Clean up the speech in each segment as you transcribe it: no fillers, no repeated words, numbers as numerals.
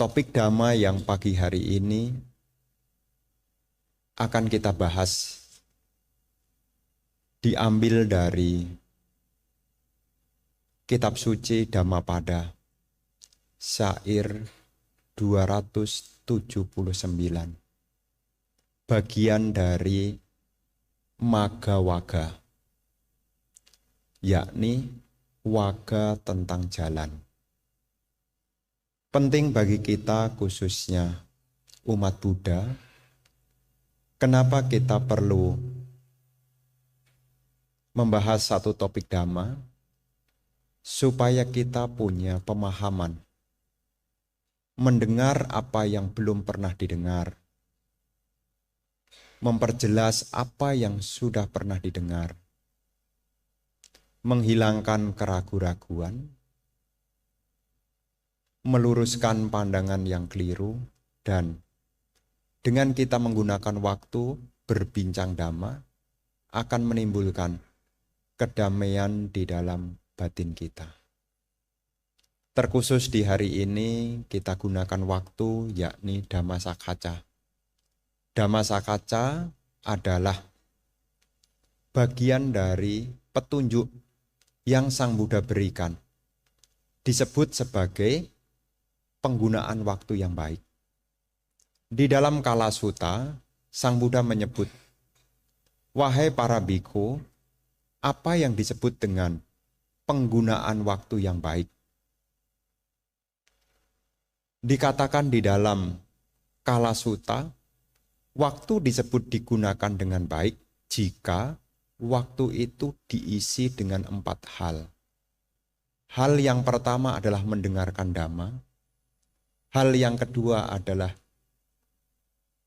Topik Dhamma yang pagi hari ini akan kita bahas diambil dari Kitab Suci Dhammapada, syair 279, bagian dari Magga Waga, yakni waga tentang jalan. Penting bagi kita, khususnya umat Buddha, kenapa kita perlu membahas satu topik Dhamma, supaya kita punya pemahaman, mendengar apa yang belum pernah didengar, memperjelas apa yang sudah pernah didengar, menghilangkan keraguan-raguan, meluruskan pandangan yang keliru, dan dengan kita menggunakan waktu berbincang Dhamma akan menimbulkan kedamaian di dalam batin kita. Terkhusus di hari ini kita gunakan waktu yakni Dhammasakaca. Dhammasakaca adalah bagian dari petunjuk yang Sang Buddha berikan. Disebut sebagai penggunaan waktu yang baik. Di dalam Kala Sutta, Sang Buddha menyebut, "Wahai para bhikkhu, apa yang disebut dengan penggunaan waktu yang baik?" Dikatakan di dalam Kala Sutta, waktu disebut digunakan dengan baik jika waktu itu diisi dengan 4 hal. Hal yang pertama adalah mendengarkan Dhamma. Hal yang kedua adalah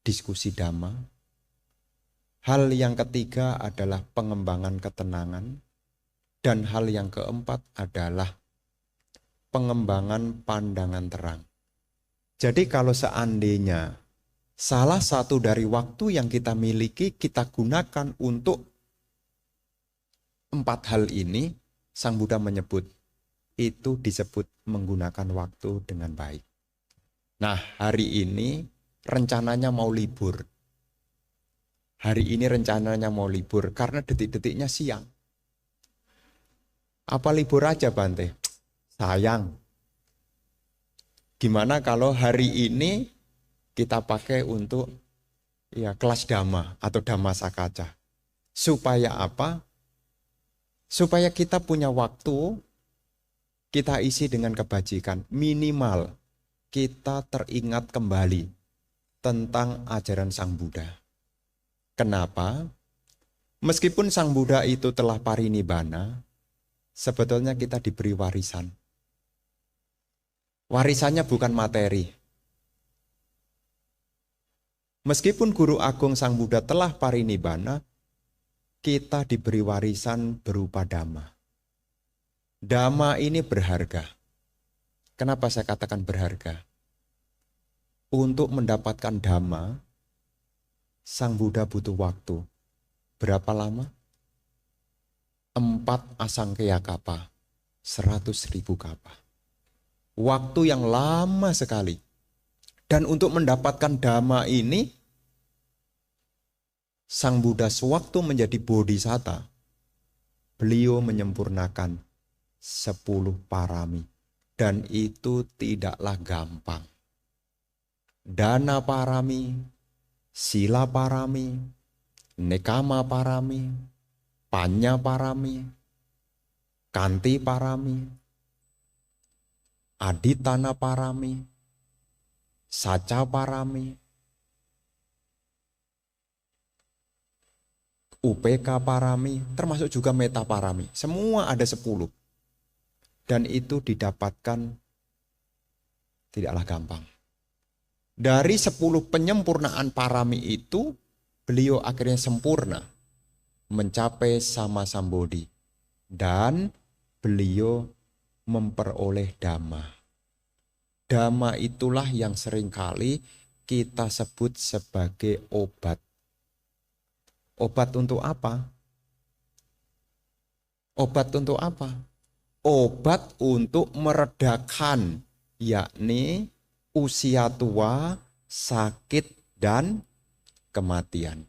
diskusi Dhamma. Hal yang ketiga adalah pengembangan ketenangan. Dan hal yang keempat adalah pengembangan pandangan terang. Jadi kalau seandainya salah satu dari waktu yang kita miliki kita gunakan untuk 4 hal ini, Sang Buddha menyebut itu disebut menggunakan waktu dengan baik. Nah, hari ini rencananya mau libur. Hari ini rencananya mau libur karena detik-detiknya siang. Apa libur aja, Bante? Sayang. Gimana kalau hari ini kita pakai untuk kelas Dhamma atau Dhammasakaca? Supaya apa? Supaya kita punya waktu, kita isi dengan kebajikan. Minimal kita teringat kembali tentang ajaran Sang Buddha. Kenapa? Meskipun Sang Buddha itu telah parinibbana, sebetulnya kita diberi warisan. Warisannya bukan materi. Meskipun Guru Agung Sang Buddha telah parinibbana, kita diberi warisan berupa Dhamma. Dhamma ini berharga. Kenapa saya katakan berharga? Untuk mendapatkan Dhamma, Sang Buddha butuh waktu. Berapa lama? 4 asangkaya kapa, 100.000 kapa. Waktu yang lama sekali. Dan untuk mendapatkan Dhamma ini, Sang Buddha sewaktu menjadi bodhisatta, beliau menyempurnakan 10 parami. Dan itu tidaklah gampang. Dana parami, sila parami, nekama parami, panya parami, kanti parami, aditana parami, saca parami, UPK parami, termasuk juga meta parami. Semua ada 10. Dan itu didapatkan tidaklah gampang. Dari 10 penyempurnaan parami itu, beliau akhirnya sempurna, mencapai sama sambodhi. Dan beliau memperoleh Dhamma. Dhamma itulah yang seringkali kita sebut sebagai obat. Obat untuk apa? Obat untuk apa? Obat untuk meredakan, yakni usia tua, sakit, dan kematian.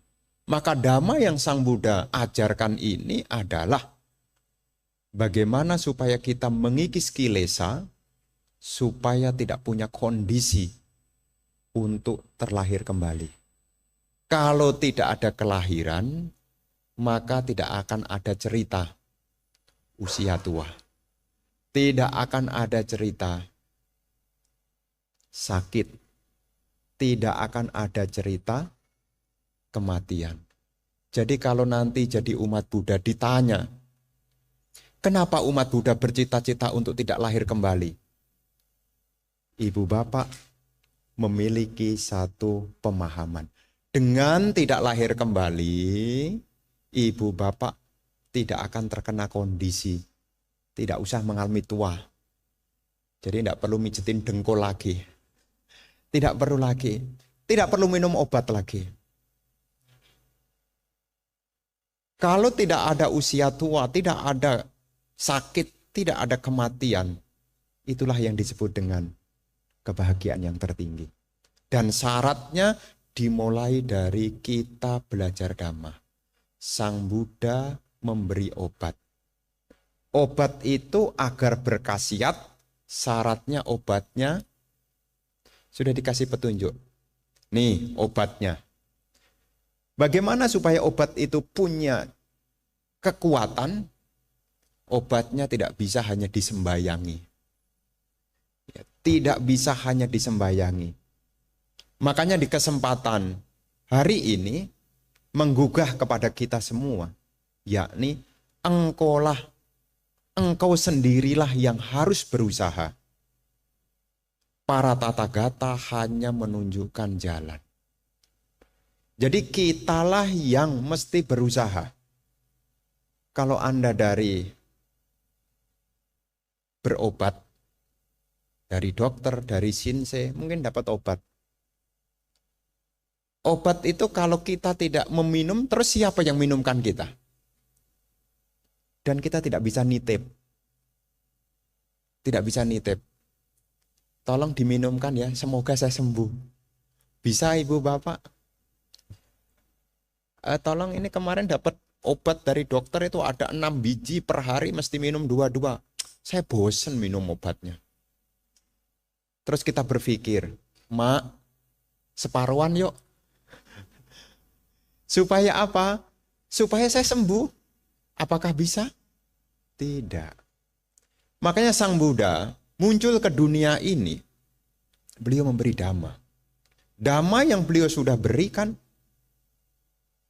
Maka dhamma yang Sang Buddha ajarkan ini adalah bagaimana supaya kita mengikis kilesa, supaya tidak punya kondisi untuk terlahir kembali. Kalau tidak ada kelahiran, maka tidak akan ada cerita usia tua. Tidak akan ada cerita sakit. Tidak akan ada cerita kematian. Jadi kalau nanti jadi umat Buddha ditanya, kenapa umat Buddha bercita-cita untuk tidak lahir kembali? Ibu bapak memiliki satu pemahaman. Dengan tidak lahir kembali, ibu bapak tidak akan terkena kondisi. Tidak usah mengalami tua. Jadi tidak perlu mijetin dengkul lagi. Tidak perlu lagi. Tidak perlu minum obat lagi. Kalau tidak ada usia tua, tidak ada sakit, tidak ada kematian, itulah yang disebut dengan kebahagiaan yang tertinggi. Dan syaratnya dimulai dari kita belajar dhamma. Sang Buddha memberi obat. Obat itu agar berkhasiat, syaratnya obatnya sudah dikasih petunjuk. Nih obatnya. Bagaimana supaya obat itu punya kekuatan? Obatnya tidak bisa hanya disembayangi. Tidak bisa hanya disembayangi. Makanya di kesempatan hari ini menggugah kepada kita semua, yakni engkau sendirilah yang harus berusaha. Para Tathagata hanya menunjukkan jalan. Jadi kitalah yang mesti berusaha. Kalau Anda dari berobat, dari dokter, dari shinsei, mungkin dapat obat. Obat itu kalau kita tidak meminum, terus siapa yang minumkan kita? Dan kita tidak bisa nitip. Tidak bisa nitip. Tolong diminumkan ya, semoga saya sembuh. Bisa ibu bapak? Tolong ini kemarin dapat obat dari dokter itu ada 6 biji per hari mesti minum 2. Saya bosen minum obatnya. Terus kita berpikir, Mak, separuhan yuk. Supaya apa? Supaya saya sembuh. Apakah bisa? Tidak. Makanya Sang Buddha muncul ke dunia ini, beliau memberi dhamma. Dhamma yang beliau sudah berikan,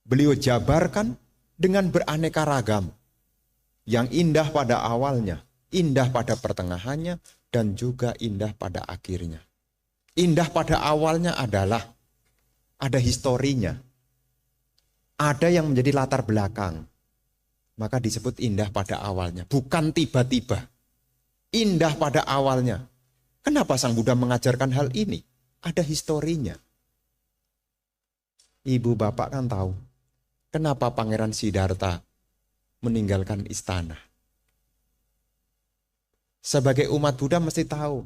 beliau jabarkan dengan beraneka ragam. Yang indah pada awalnya, indah pada pertengahannya, dan juga indah pada akhirnya. Indah pada awalnya adalah ada historinya. Ada yang menjadi latar belakang. Maka disebut indah pada awalnya. Bukan tiba-tiba. Indah pada awalnya. Kenapa Sang Buddha mengajarkan hal ini? Ada historinya. Ibu bapak kan tahu. Kenapa Pangeran Siddhartha meninggalkan istana? Sebagai umat Buddha mesti tahu.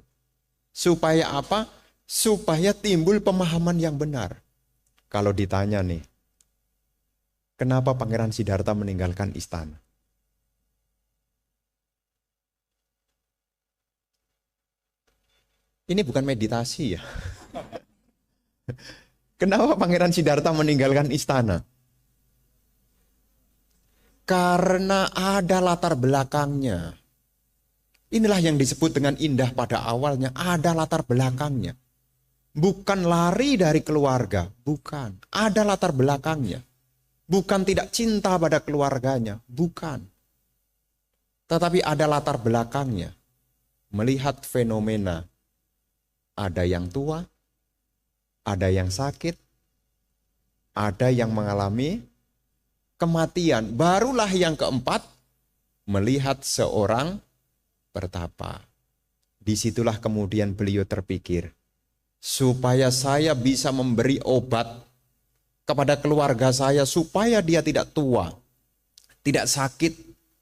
Supaya apa? Supaya timbul pemahaman yang benar. Kalau ditanya nih, kenapa Pangeran Siddhartha meninggalkan istana? Ini bukan meditasi ya. Kenapa Pangeran Siddhartha meninggalkan istana? Karena ada latar belakangnya. Inilah yang disebut dengan indah pada awalnya. Ada latar belakangnya. Bukan lari dari keluarga. Bukan. Ada latar belakangnya. Bukan tidak cinta pada keluarganya. Bukan. Tetapi ada latar belakangnya. Melihat fenomena. Ada yang tua. Ada yang sakit. Ada yang mengalami kematian. Barulah yang keempat, melihat seorang bertapa. Disitulah kemudian beliau terpikir, supaya saya bisa memberi obat kepada keluarga saya, supaya dia tidak tua, tidak sakit,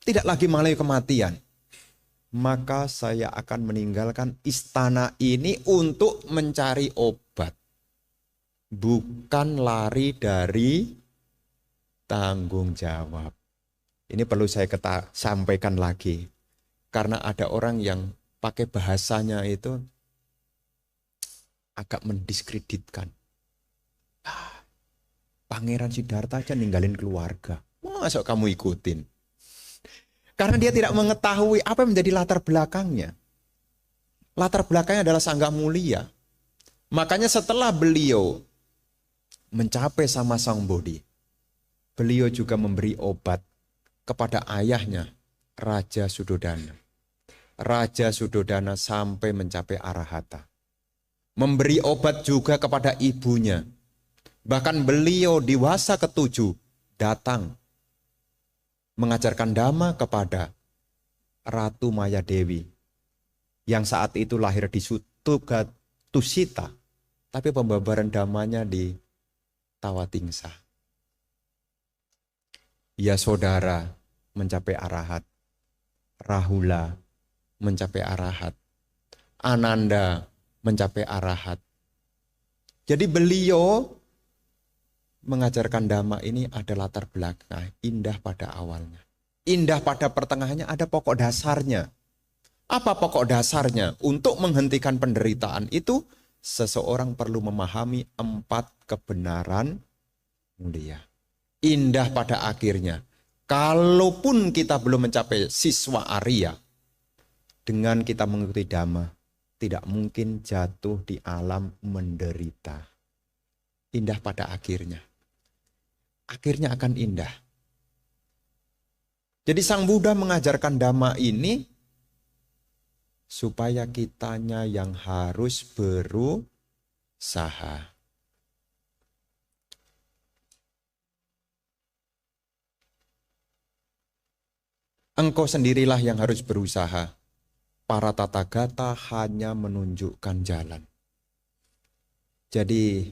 tidak lagi mengalami kematian. maka saya akan meninggalkan istana ini untuk mencari obat. Bukan lari dari tanggung jawab. Ini perlu saya sampaikan lagi. Karena ada orang yang pakai bahasanya itu agak mendiskreditkan. Pangeran Siddhartha aja ninggalin keluarga. Masa kamu ikutin? Karena dia tidak mengetahui apa yang menjadi latar belakangnya. Latar belakangnya adalah Sangga Mulia. Makanya setelah beliau mencapai sama Sang Bodhi, beliau juga memberi obat kepada ayahnya, Raja Sudodana. Raja Sudodana sampai mencapai arahata. Memberi obat juga kepada ibunya. Bahkan beliau di wasa ke-7 datang mengajarkan dhamma kepada Ratu Maya Dewi yang saat itu lahir di Sutuga Tusita, tapi pembabaran dhammanya di Tawatingsa. Ya saudara mencapai arahat, Rahula mencapai arahat, Ananda mencapai arahat. Jadi beliau mengajarkan dhamma ini ada latar belakang, indah pada awalnya. Indah pada pertengahannya, ada pokok dasarnya. Apa pokok dasarnya? Untuk menghentikan penderitaan itu, seseorang perlu memahami 4 kebenaran mulia. Indah pada akhirnya. Kalaupun kita belum mencapai siswa Arya, dengan kita mengikuti dhamma, tidak mungkin jatuh di alam menderita. Indah pada akhirnya. Akhirnya akan indah. Jadi Sang Buddha mengajarkan dhamma ini supaya kitanya yang harus berusaha. Engkau sendirilah yang harus berusaha. Para tathagata hanya menunjukkan jalan. Jadi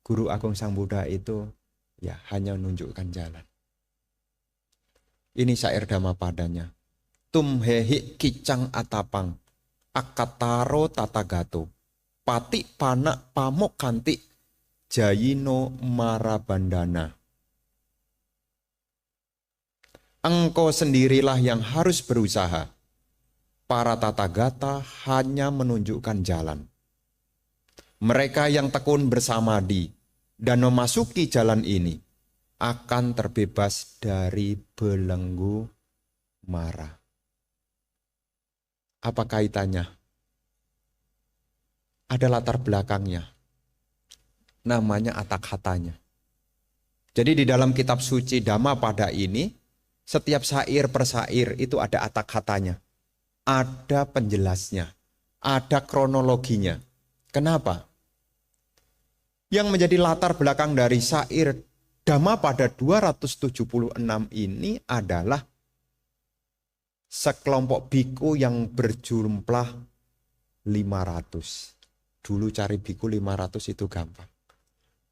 Guru Agung Sang Buddha itu ya hanya menunjukkan jalan. Ini syair Dhammapadanya. Tumhehi kicang atapang, akataro tatagato, pati panak pamok kanti, jayino marabandana. Engkau sendirilah yang harus berusaha. Para tathagata hanya menunjukkan jalan. Mereka yang tekun bersamadi dan memasuki jalan ini akan terbebas dari belenggu mara. Apa kaitannya? Ada latar belakangnya. Namanya atakhatanya. Jadi di dalam kitab suci Dhammapada ini, setiap syair per syair itu ada atakhatanya. Ada penjelasnya. Ada kronologinya. Kenapa? Yang menjadi latar belakang dari syair Dhammapada 276 ini adalah sekelompok biku yang berjumlah 500. Dulu cari biku 500 itu gampang.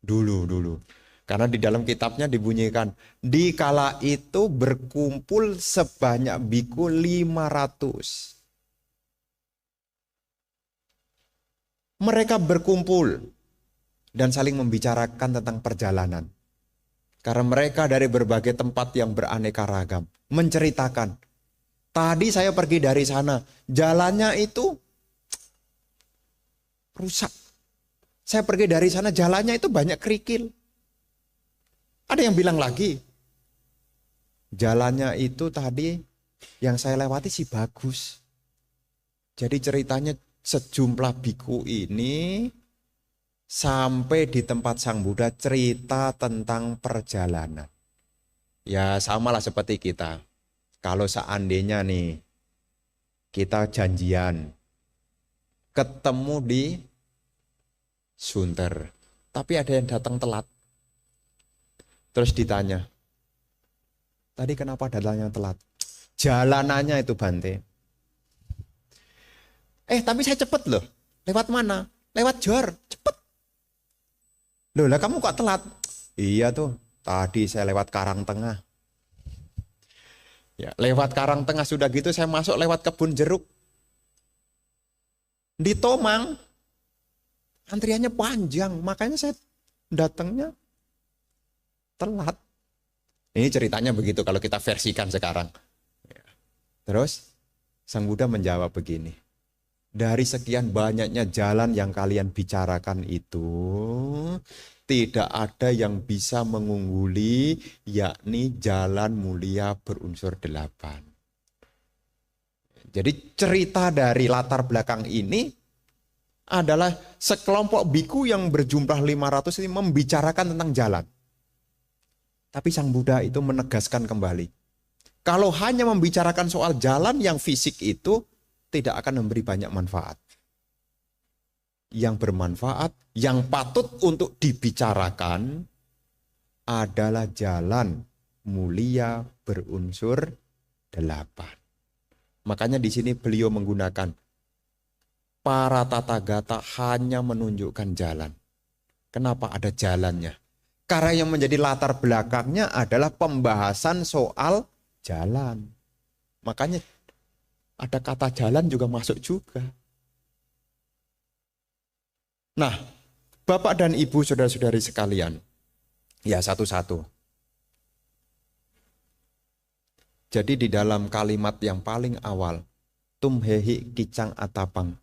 Dulu. Karena di dalam kitabnya dibunyikan, di kala itu berkumpul sebanyak biku 500. Mereka berkumpul dan saling membicarakan tentang perjalanan. Karena mereka dari berbagai tempat yang beraneka ragam. Menceritakan, tadi saya pergi dari sana, jalannya itu rusak. Saya pergi dari sana, jalannya itu banyak kerikil. Ada yang bilang lagi, jalannya itu tadi yang saya lewati sih bagus. Jadi ceritanya sejumlah biku ini sampai di tempat Sang Buddha cerita tentang perjalanan. Ya samalah seperti kita. Kalau seandainya nih kita janjian ketemu di Sunter, tapi ada yang datang telat. Terus ditanya, tadi kenapa datangnya telat? Jalanannya itu Bante. Tapi saya cepet loh. Lewat mana? Lewat Johor, cepet. Loh lah kamu kok telat? Iya tuh, tadi saya lewat Karangtengah. Ya, lewat Karangtengah sudah gitu saya masuk lewat kebun jeruk. Di Tomang antriannya panjang, makanya saya datangnya telat. Ini ceritanya begitu kalau kita versikan sekarang. Terus Sang Buddha menjawab begini. Dari sekian banyaknya jalan yang kalian bicarakan itu, tidak ada yang bisa mengungguli, yakni jalan mulia berunsur 8. Jadi cerita dari latar belakang ini adalah sekelompok biku yang berjumlah 500 ini membicarakan tentang jalan. Tapi Sang Buddha itu menegaskan kembali. Kalau hanya membicarakan soal jalan yang fisik itu, tidak akan memberi banyak manfaat. Yang bermanfaat, yang patut untuk dibicarakan adalah jalan mulia berunsur 8. Makanya di sini beliau menggunakan para Tathagata hanya menunjukkan jalan. Kenapa ada jalannya? Karena yang menjadi latar belakangnya adalah pembahasan soal jalan. Makanya ada kata jalan juga masuk juga. Nah, Bapak dan Ibu saudara-saudari sekalian, ya satu-satu. Jadi di dalam kalimat yang paling awal, tumhehi kicang atapang.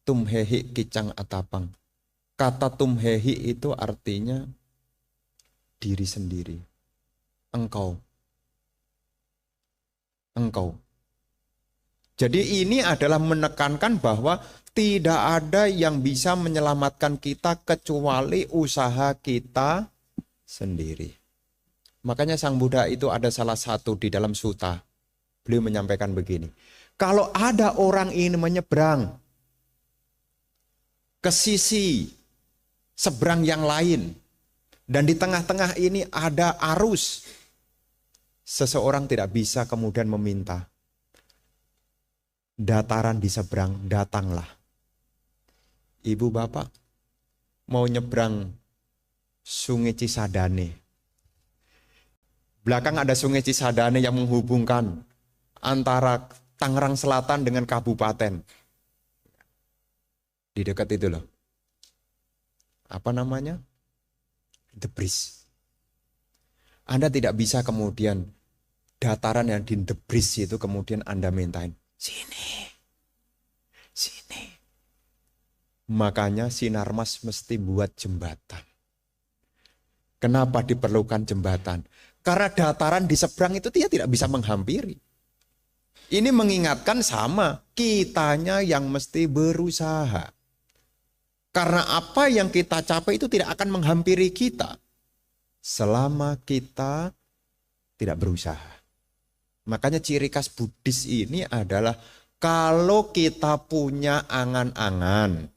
Tumhehi kicang atapang. Kata tumhehi itu artinya diri sendiri. Engkau. Engkau. Jadi ini adalah menekankan bahwa tidak ada yang bisa menyelamatkan kita kecuali usaha kita sendiri. Makanya Sang Buddha itu ada salah satu di dalam sutta. Beliau menyampaikan begini. Kalau ada orang ini menyeberang ke sisi seberang yang lain, dan di tengah-tengah ini ada arus, seseorang tidak bisa kemudian meminta, dataran di seberang, datanglah. Ibu bapak mau nyebrang Sungai Cisadane. Belakang ada Sungai Cisadane yang menghubungkan antara Tangerang Selatan dengan kabupaten. Di dekat itu loh. Apa namanya? The Bridge. Anda tidak bisa kemudian dataran yang di The Bridge itu kemudian Anda mintain. Sini. Makanya Sinarmas mesti buat jembatan. Kenapa diperlukan jembatan? Karena dataran di seberang itu dia tidak bisa menghampiri. Ini mengingatkan sama, kitanya yang mesti berusaha. Karena apa yang kita capai itu tidak akan menghampiri kita selama kita tidak berusaha. Makanya ciri khas Buddhis ini adalah kalau kita punya angan-angan,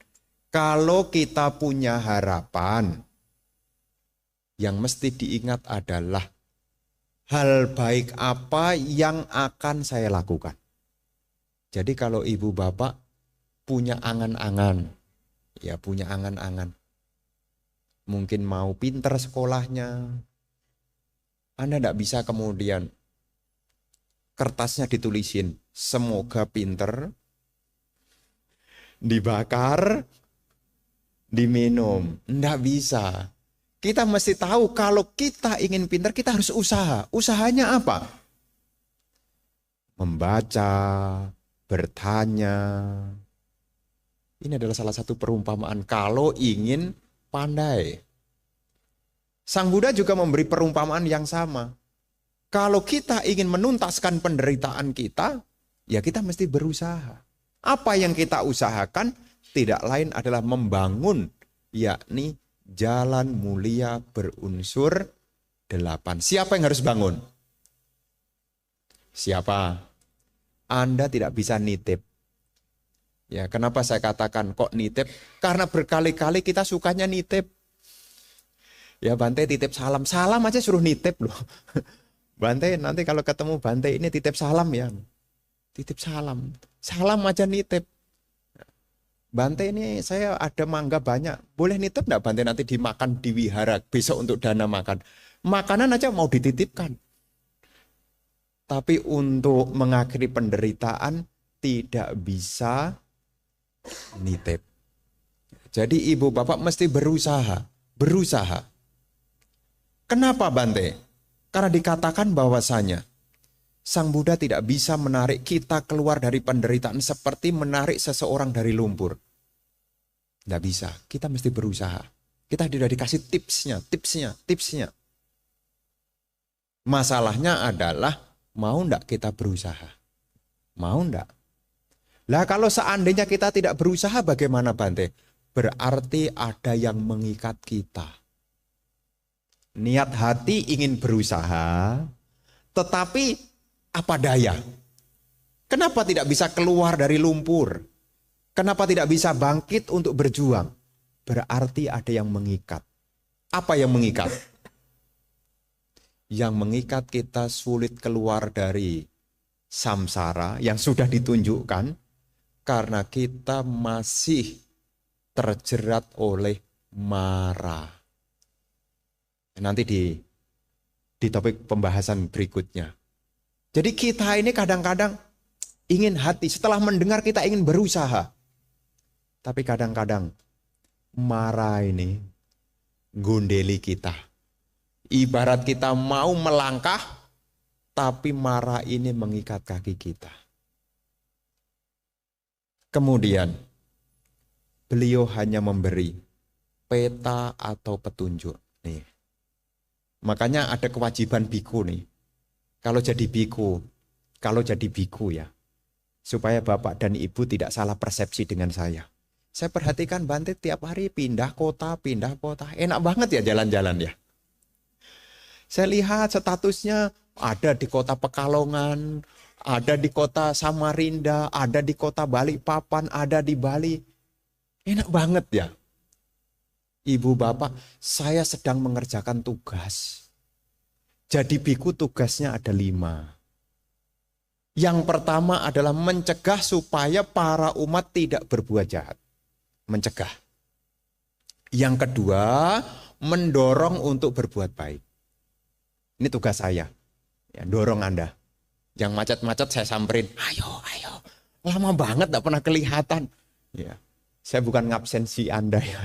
kalau kita punya harapan, yang mesti diingat adalah hal baik apa yang akan saya lakukan. Jadi kalau ibu bapak punya angan-angan, ya punya angan-angan, mungkin mau pinter sekolahnya, Anda tidak bisa kemudian kertasnya ditulisin, semoga pinter, dibakar, diminum. Tidak bisa. Kita mesti tahu kalau kita ingin pinter, kita harus usaha. Usahanya apa? Membaca, bertanya. Ini adalah salah satu perumpamaan kalau ingin pandai. Sang Buddha juga memberi perumpamaan yang sama. Kalau kita ingin menuntaskan penderitaan kita, ya kita mesti berusaha. Apa yang kita usahakan tidak lain adalah membangun, yakni jalan mulia berunsur 8. Siapa yang harus bangun? Siapa? Anda tidak bisa nitip. Ya, kenapa saya katakan kok nitip? Karena berkali-kali kita sukanya nitip. Ya Bante titip salam. Salam aja suruh nitip loh. Bante nanti kalau ketemu Bante ini titip salam ya. Titip salam. Salam aja nitip. Bante ini saya ada mangga banyak. Boleh nitip enggak Bante nanti dimakan di wihara besok untuk dana makan. Makanan aja mau dititipkan. Tapi untuk mengakhiri penderitaan tidak bisa nitip. Jadi ibu bapak mesti berusaha. Kenapa Bante? Karena dikatakan bahwasanya Sang Buddha tidak bisa menarik kita keluar dari penderitaan seperti menarik seseorang dari lumpur. Tidak bisa, kita mesti berusaha. Kita sudah dikasih tipsnya. Masalahnya adalah mau enggak kita berusaha? Mau enggak? Lah kalau seandainya kita tidak berusaha bagaimana Bante? Berarti ada yang mengikat kita. Niat hati ingin berusaha, tetapi apa daya? Kenapa tidak bisa keluar dari lumpur? Kenapa tidak bisa bangkit untuk berjuang? Berarti ada yang mengikat. Apa yang mengikat? Yang mengikat kita sulit keluar dari samsara yang sudah ditunjukkan karena kita masih terjerat oleh mara. Nanti di topik pembahasan berikutnya. Jadi kita ini kadang-kadang ingin hati, setelah mendengar kita ingin berusaha. Tapi kadang-kadang mara ini gundeli kita. Ibarat kita mau melangkah, tapi mara ini mengikat kaki kita. Kemudian, beliau hanya memberi peta atau petunjuk. Nih. Makanya ada kewajiban biku nih. Kalau jadi biku ya. Supaya Bapak dan Ibu tidak salah persepsi dengan saya. Saya perhatikan Bante tiap hari pindah kota. Enak banget ya jalan-jalan ya. Saya lihat statusnya ada di kota Pekalongan, ada di kota Samarinda, ada di kota Balikpapan, ada di Bali. Enak banget ya. Ibu bapak, saya sedang mengerjakan tugas. Jadi biku tugasnya ada 5. Yang pertama adalah mencegah supaya para umat tidak berbuat jahat. Mencegah. Yang kedua, mendorong untuk berbuat baik. Ini tugas saya. Ya, dorong Anda. Yang macet-macet saya samperin. Ayo. Lama banget gak pernah kelihatan. Ya. Saya bukan ngabsensi Anda ya.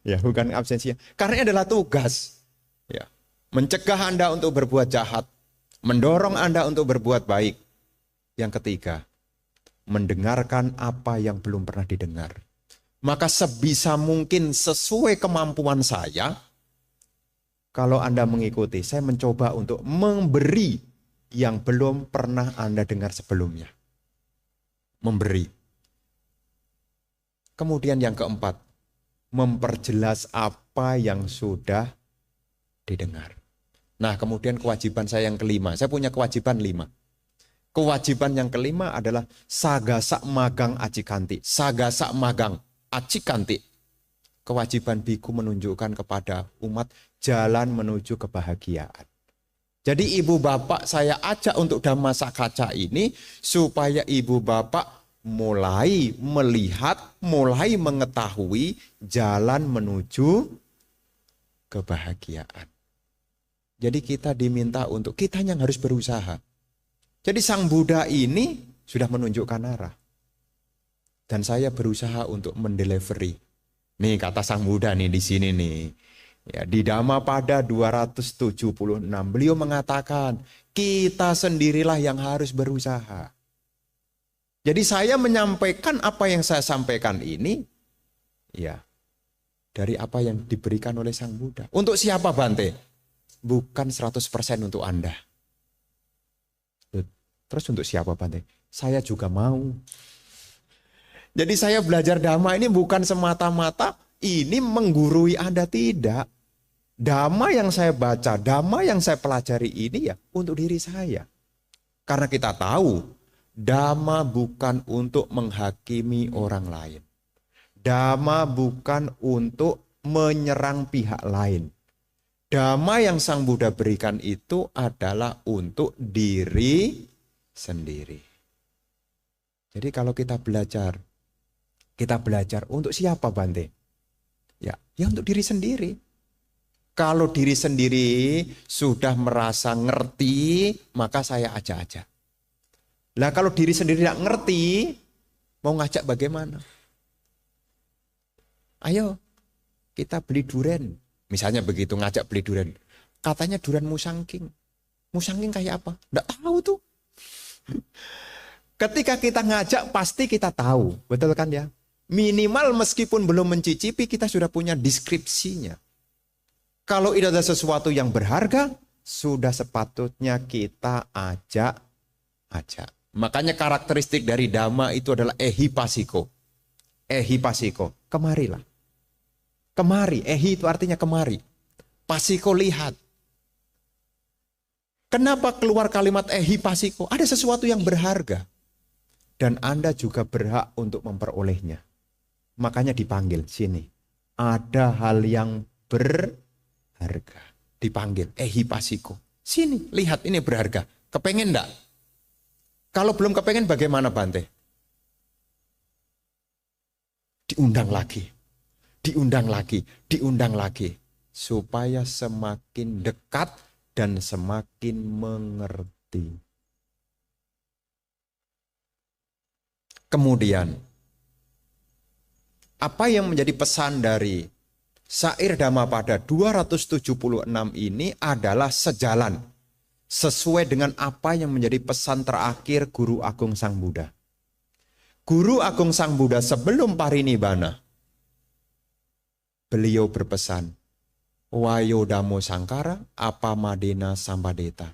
Ya, bukan ngabsensi. Karena ini adalah tugas. Ya. Mencegah Anda untuk berbuat jahat. Mendorong Anda untuk berbuat baik. Yang ketiga, mendengarkan apa yang belum pernah didengar. Maka sebisa mungkin sesuai kemampuan saya, kalau Anda mengikuti, saya mencoba untuk memberi yang belum pernah Anda dengar sebelumnya. Memberi. Kemudian yang keempat, memperjelas apa yang sudah didengar. Nah, kemudian kewajiban saya yang kelima. Saya punya kewajiban 5. Kewajiban yang kelima adalah sagasa magang acikanti. Sagasa magang acikanti. Kewajiban biku menunjukkan kepada umat jalan menuju kebahagiaan. Jadi ibu bapak saya ajak untuk Dhamma Sakaca ini supaya ibu bapak mulai melihat, mulai mengetahui jalan menuju kebahagiaan. Jadi kita diminta untuk kita yang harus berusaha. Jadi Sang Buddha ini sudah menunjukkan arah. Dan saya berusaha untuk mendelivery. Nih kata Sang Buddha nih di sini nih. Ya, di Dhammapada 276 beliau mengatakan kita sendirilah yang harus berusaha. Jadi saya menyampaikan apa yang saya sampaikan ini ya dari apa yang diberikan oleh Sang Buddha. Untuk siapa Bante? Bukan 100% untuk Anda. Terus untuk siapa Bante? Saya juga mau. Jadi saya belajar Dhamma ini bukan semata-mata ini menggurui Anda, tidak. Dhamma yang saya baca, Dhamma yang saya pelajari ini ya untuk diri saya. Karena kita tahu Dhamma bukan untuk menghakimi orang lain. Dhamma bukan untuk menyerang pihak lain. Dhamma yang Sang Buddha berikan itu adalah untuk diri sendiri. Jadi kalau kita belajar untuk siapa Bante? Ya untuk diri sendiri. Kalau diri sendiri sudah merasa ngerti, maka saya ajak-ajak. Lah kalau diri sendiri tidak ngerti, mau ngajak bagaimana? Ayo, kita beli duren. Misalnya begitu, ngajak beli duren. Katanya duren musangking. Musangking kayak apa? Nggak tahu tuh. Ketika kita ngajak, pasti kita tahu. Betul kan ya? Minimal meskipun belum mencicipi, kita sudah punya deskripsinya. Kalau itu ada sesuatu yang berharga, sudah sepatutnya kita ajak. Makanya karakteristik dari Dhamma itu adalah ehipasiko. Ehipasiko, kemarilah. Kemari, ehi itu artinya kemari. Pasiko lihat. Kenapa keluar kalimat ehipasiko? Ada sesuatu yang berharga. Dan Anda juga berhak untuk memperolehnya. Makanya dipanggil sini. Ada hal yang berharga. Dipanggil ehipasiko. Sini, lihat ini berharga. Kepengen enggak? Kalau belum kepengen bagaimana Bante? Diundang lagi. Diundang lagi. Diundang lagi. Supaya semakin dekat dan semakin mengerti. Kemudian, apa yang menjadi pesan dari syair Dhammapada 276 ini adalah sejalan. Sesuai dengan apa yang menjadi pesan terakhir Guru Agung Sang Buddha. Guru Agung Sang Buddha sebelum parinibbana, beliau berpesan, Wayo Dhammo Sangkara apamadena sampadeta.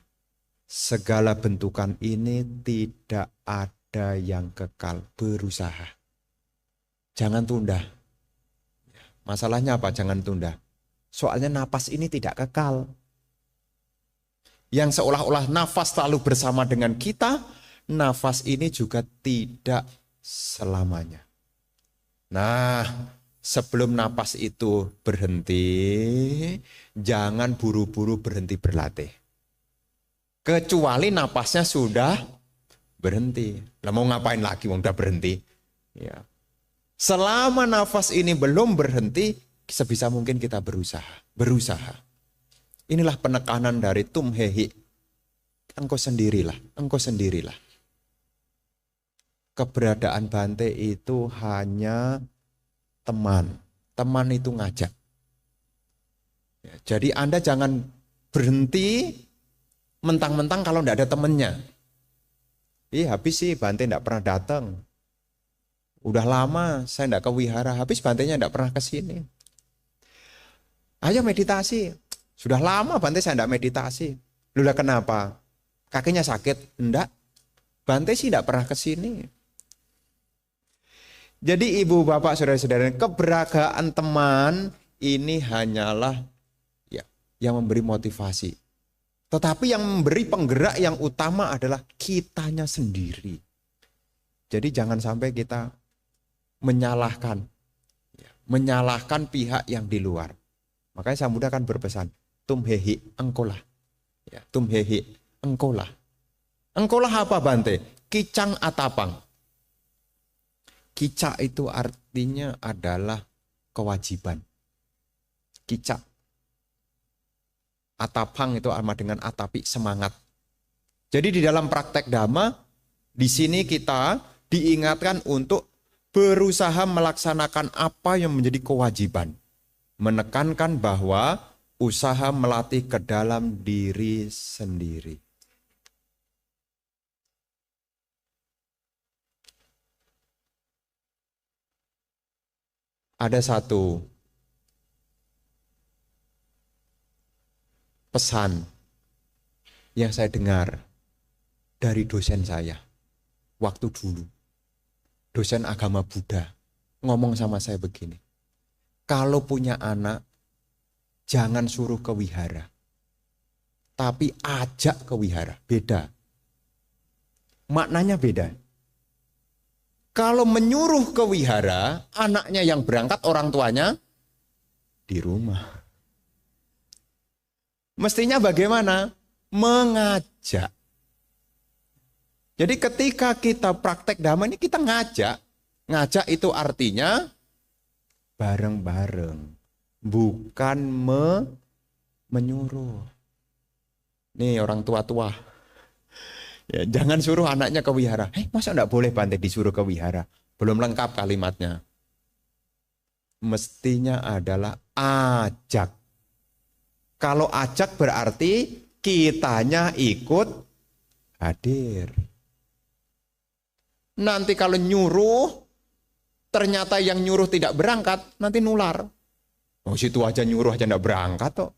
Segala bentukan ini tidak ada yang kekal, berusaha. Jangan tunda. Masalahnya apa? Jangan tunda. Soalnya napas ini tidak kekal. Yang seolah-olah nafas selalu bersama dengan kita, nafas ini juga tidak selamanya. Nah, sebelum napas itu berhenti, jangan buru-buru berhenti berlatih. Kecuali napasnya sudah berhenti. Lah mau ngapain lagi, udah berhenti? Ya. Selama nafas ini belum berhenti, sebisa mungkin kita berusaha. Inilah penekanan dari tumhehi. Engkau sendirilah. Keberadaan Bante itu hanya teman. Teman itu ngajak. Ya, jadi Anda jangan berhenti mentang-mentang kalau tidak ada temannya. Habis sih Bante tidak pernah datang. Udah lama saya tidak ke wihara, habis Bantenya tidak pernah ke sini. Ayo meditasi. Sudah lama Bante saya tidak meditasi. Lulah kenapa? Kakinya sakit? Enggak. Bante sih tidak pernah ke sini. Jadi ibu bapak saudara-saudara, keberadaan teman ini hanyalah yang memberi motivasi. Tetapi yang memberi penggerak yang utama adalah kitanya sendiri. Jadi jangan sampai kita menyalahkan pihak yang di luar. Makanya Sang Buddha kan berpesan, tumhehi engkolah. Ya, tumhehi engkolah. Engkolah apa Bante? Kicang atapang. Kica itu artinya adalah kewajiban. Kica. Atapang itu sama dengan atapi, semangat. Jadi di dalam praktek Dhamma, di sini kita diingatkan untuk berusaha melaksanakan apa yang menjadi kewajiban. Menekankan bahwa usaha melatih ke dalam diri sendiri. Ada satu pesan yang saya dengar dari dosen saya waktu dulu. Dosen agama Buddha ngomong sama saya begini. Kalau punya anak, jangan suruh ke wihara. Tapi ajak ke wihara. Beda. Maknanya beda. Kalau menyuruh ke wihara, anaknya yang berangkat, orang tuanya di rumah. Mestinya bagaimana? Mengajak. Jadi ketika kita praktek Dhamma ini kita ngajak. Ngajak itu artinya bareng-bareng. Bukan Menyuruh. Nih orang tua-tua. Ya, jangan suruh anaknya ke wihara. Masa enggak boleh Bante disuruh ke wihara? Belum lengkap kalimatnya. Mestinya adalah ajak. Kalau ajak berarti kitanya ikut hadir. Nanti kalau nyuruh, ternyata yang nyuruh tidak berangkat, nanti nular. Oh situ aja nyuruh aja enggak berangkat toh.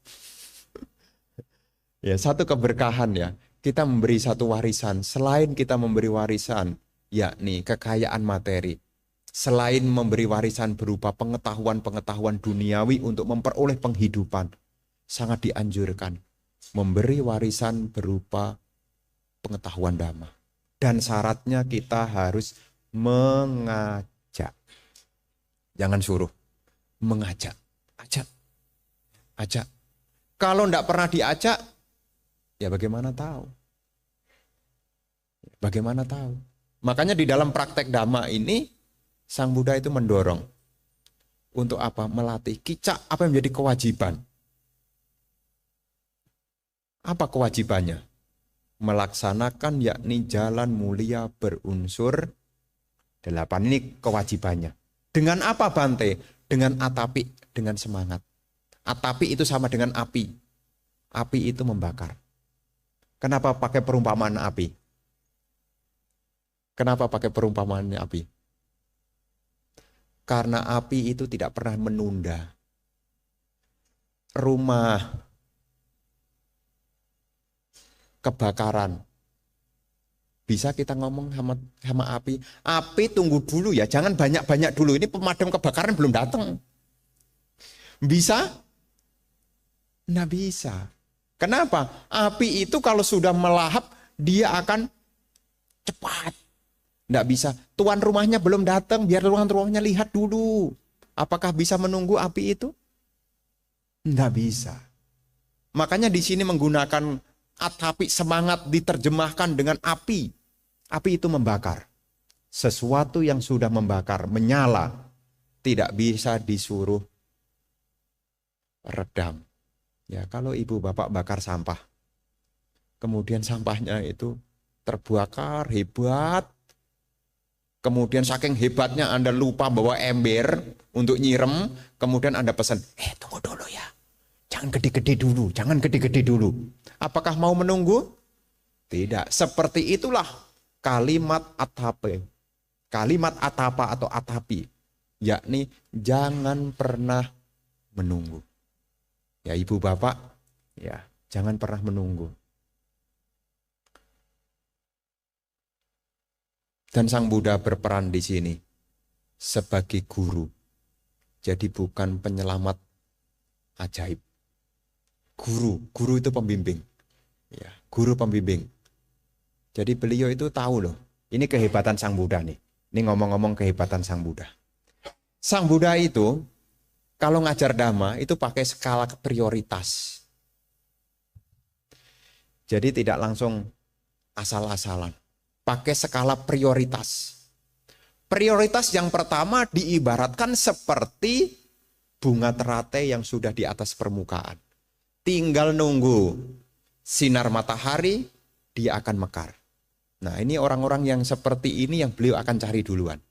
Ya, satu keberkahan ya. Kita memberi satu warisan. Selain kita memberi warisan, yakni kekayaan materi. Selain memberi warisan berupa pengetahuan-pengetahuan duniawi untuk memperoleh penghidupan, sangat dianjurkan memberi warisan berupa pengetahuan dhamma. Dan syaratnya kita harus mengajak. Jangan suruh, mengajak. Ajak. Ajak. Kalau enggak pernah diajak, ya bagaimana tahu? Bagaimana tahu? Makanya di dalam praktek dhamma ini, Sang Buddha itu mendorong. Untuk apa? Melatih kicak apa yang menjadi kewajiban. Apa kewajibannya? Melaksanakan yakni jalan mulia berunsur 8. Ini kewajibannya. Dengan apa Bante? Dengan atapi, dengan semangat. Atapi itu sama dengan api. Api itu membakar. Kenapa pakai perumpamaan api? Kenapa pakai perumpamaan api? Karena api itu tidak pernah menunda. Rumah kebakaran. Bisa kita ngomong sama api. Api tunggu dulu ya, jangan banyak-banyak dulu. Ini pemadam kebakaran belum datang. Bisa? Nggak bisa. Kenapa? Api itu kalau sudah melahap, dia akan cepat. Nggak bisa. Tuan rumahnya belum datang, biar tuan rumahnya lihat dulu. Apakah bisa menunggu api itu? Nggak bisa. Makanya di sini menggunakan atapi, semangat diterjemahkan dengan api. Api itu membakar. Sesuatu yang sudah membakar, menyala, tidak bisa disuruh redam. Ya, kalau ibu bapak bakar sampah, kemudian sampahnya itu terbakar hebat, kemudian saking hebatnya Anda lupa bawa ember untuk nyirem, kemudian Anda pesan, tunggu dulu ya, jangan gede-gede dulu, jangan gede-gede dulu. Apakah mau menunggu? Tidak. Seperti itulah kalimat atape, kalimat atapa atau atapi, yakni jangan pernah menunggu. Ya ibu bapak, ya jangan pernah menunggu. Dan Sang Buddha berperan di sini sebagai guru. Jadi bukan penyelamat ajaib. Guru itu pembimbing. Ya, guru pembimbing. Jadi beliau itu tahu loh, ini kehebatan Sang Buddha nih. Ini ngomong-ngomong kehebatan Sang Buddha. Sang Buddha itu kalau ngajar dhamma itu pakai skala prioritas. Jadi tidak langsung asal-asalan. Pakai skala prioritas. Prioritas yang pertama diibaratkan seperti bunga teratai yang sudah di atas permukaan. Tinggal nunggu sinar matahari, dia akan mekar. Nah ini orang-orang yang seperti ini yang beliau akan cari duluan.